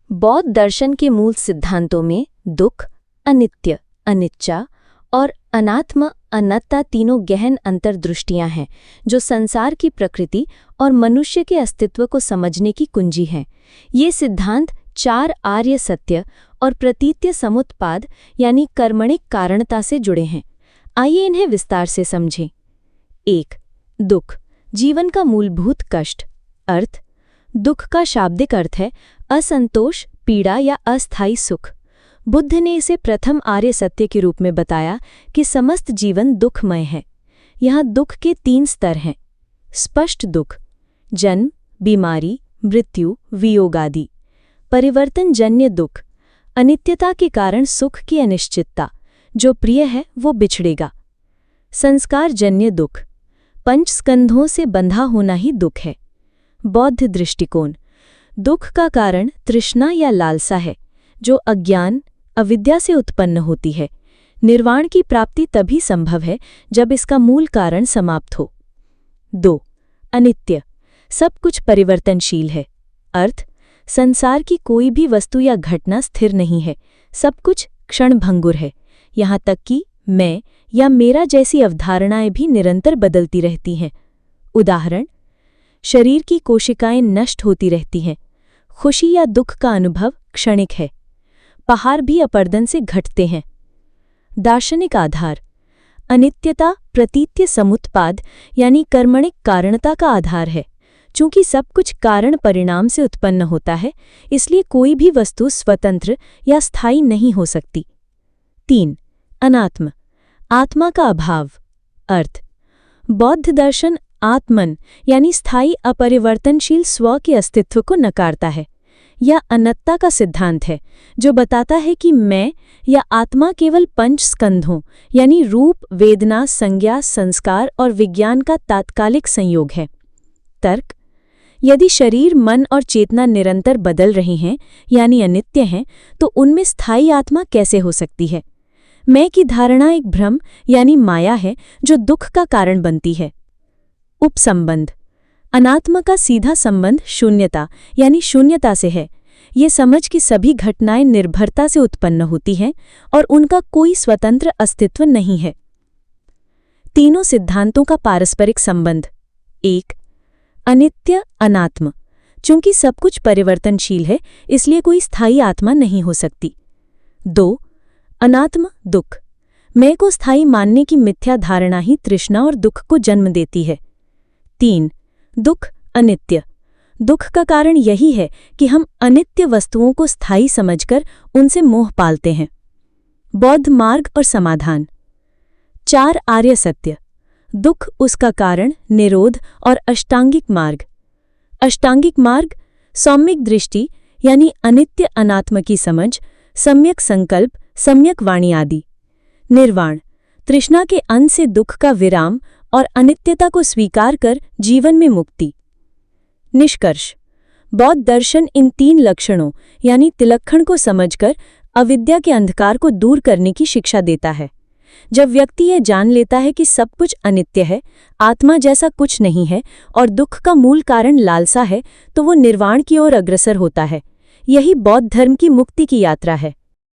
बौद्ध दर्शन के मूल सिद्धांतों में दुख, अनित्य, अनिच्चा और अनात्म अनात्ता तीनों गहन अंतर्दृष्टियां हैं जो संसार की प्रकृति और मनुष्य के अस्तित्व को समझने की कुंजी हैं। ये सिद्धांत चार आर्य सत्य और प्रतीत्य समुत्पाद यानी कर्मणिक कारणता से जुड़े हैं। आइए इन्हें विस्तार से समझें। 1. दुख, जीवन का मूलभूत कष्ट। अर्थ: दुख का शाब्दिक अर्थ है असंतोष, पीड़ा या अस्थायी सुख। बुद्ध ने इसे प्रथम आर्य सत्य के रूप में बताया कि समस्त जीवन दुखमय है। यहाँ दुख के 3 स्तर हैं: स्पष्ट दुख, जन्म, बीमारी, मृत्यु, वियोग आदि; परिवर्तनजन्य दुख, अनित्यता के कारण सुख की अनिश्चितता, जो प्रिय है वो बिछड़ेगा; संस्कारजन्य दुख, पंच स्कंधों से बंधा होना ही दुख है। बौद्ध दृष्टिकोण: दुख का कारण तृष्णा या लालसा है, जो अज्ञान, अविद्या से उत्पन्न होती है। निर्वाण की प्राप्ति तभी संभव है जब इसका मूल कारण समाप्त हो। 2. अनित्य, सब कुछ परिवर्तनशील है। अर्थ: संसार की कोई भी वस्तु या घटना स्थिर नहीं है, सब कुछ क्षणभंगुर है। यहाँ तक कि मैं या मेरा जैसी अवधारणाएं भी निरंतर बदलती रहती हैं। उदाहरण: शरीर की कोशिकाएं नष्ट होती रहती हैं। खुशी या दुख का अनुभव क्षणिक है। पहाड़ भी अपरदन से घटते हैं। दार्शनिक आधार: अनित्यता प्रतीत्य समुत्पाद यानी कर्मणिक कारणता का आधार है। चूंकि सब कुछ कारण परिणाम से उत्पन्न होता है, इसलिए कोई भी वस्तु स्वतंत्र या स्थायी नहीं हो सकती। 3. अनात्म, आत्मा का अभाव। अर्थ: बौद्ध दर्शन आत्मन यानी स्थायी अपरिवर्तनशील स्व के अस्तित्व को नकारता है। यह अनत्ता का सिद्धांत है, जो बताता है कि मैं या आत्मा केवल पंच स्कंधों यानी रूप, वेदना, संज्ञा, संस्कार और विज्ञान का तात्कालिक संयोग है। तर्क: यदि शरीर, मन और चेतना निरंतर बदल रही हैं यानी अनित्य हैं, तो उनमें स्थायी आत्मा कैसे हो सकती है? मैं की धारणा एक भ्रम यानी माया है जो दुख का कारण बनती है। उपसंबंध: अनात्मा का सीधा संबंध शून्यता यानी शून्यता से है। ये समझ कि सभी घटनाएं निर्भरता से उत्पन्न होती हैं और उनका कोई स्वतंत्र अस्तित्व नहीं है। तीनों सिद्धांतों का पारस्परिक संबंध। 1. अनित्य अनात्म, चूंकि सब कुछ परिवर्तनशील है, इसलिए कोई स्थायी आत्मा नहीं हो सकती। 2. अनात्म दुख, मैं को स्थायी मानने की मिथ्या धारणा ही तृष्णा और दुख को जन्म देती है। 3. दुख अनित्य, दुख का कारण यही है कि हम अनित्य वस्तुओं को स्थायी समझकर उनसे मोह पालते हैं। बौद्ध मार्ग और समाधान। 4 आर्य सत्य: दुख, उसका कारण, निरोध और अष्टांगिक मार्ग। अष्टांगिक मार्ग: सौम्यक दृष्टि यानी अनित्य अनात्म की समझ, सम्यक संकल्प, सम्यक वाणी आदि। निर्वाण: तृष्णा के अंत से दुख का विराम और अनित्यता को स्वीकार कर जीवन में मुक्ति। निष्कर्ष: बौद्ध दर्शन इन 3 लक्षणों यानी तिलक्षण को समझकर अविद्या के अंधकार को दूर करने की शिक्षा देता है। जब व्यक्ति यह जान लेता है कि सब कुछ अनित्य है, आत्मा जैसा कुछ नहीं है और दुख का मूल कारण लालसा है, तो वो निर्वाण की ओर अग्रसर होता है। यही बौद्ध धर्म की मुक्ति की यात्रा है।